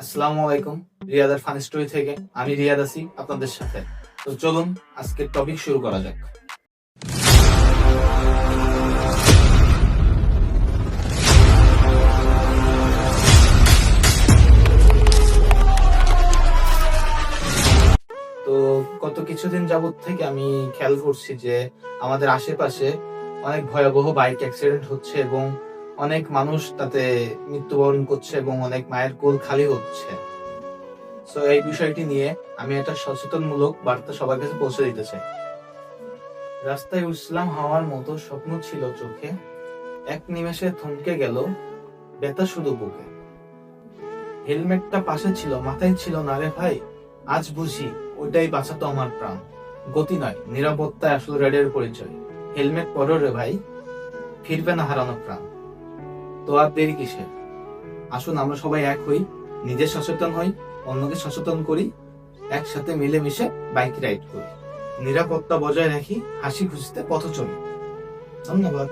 আসসালামু আলাইকুম, রিয়াদের ফান স্টোরি থেকে আমি রিয়াদ আছি আপনাদের সাথে। তো চলুন আজকের টপিক শুরু করা যাক। তো গত কিছুদিন যাবত থেকে আমি খেয়াল করছি যে আমাদের আশেপাশে অনেক ভয়াবহ বাইক অ্যাক্সিডেন্ট হচ্ছে এবং অনেক মানুষ তাতে মৃত্যুবরণ করছে এবং অনেক মায়ের কোল খালি হচ্ছে। তো এই বিষয়টি নিয়ে আমি একটা সচেতনমূলক বার্তা সবার কাছে পৌঁছে দিতে চাই। রাস্তায় উঠছিলাম, হওয়ার মতো স্বপ্ন ছিল চোখে, এক নিমেষে থমকে গেল ব্যথা শুধু বুকে। হেলমেটটা পাশে ছিল, মাথায় ছিল না রে ভাই, আজ বুঝি ওইটাই বাঁচাতো আমার প্রাণ। গতি নয়, নিরাপত্তায় আসলে রেডের পরিচয়। হেলমেট পরো রে ভাই, ফিরবে না হারানো প্রাণ। তো আর দেরি কিসের, আসুন আমরা সবাই এক হই, নিজে সচেতন হই, অন্যকে সচেতন করি, একসাথে মিলেমিশে বাইক রাইড করি, নিরাপত্তা বজায় রাখি, হাসি খুশিতে পথ চলি। ধন্যবাদ।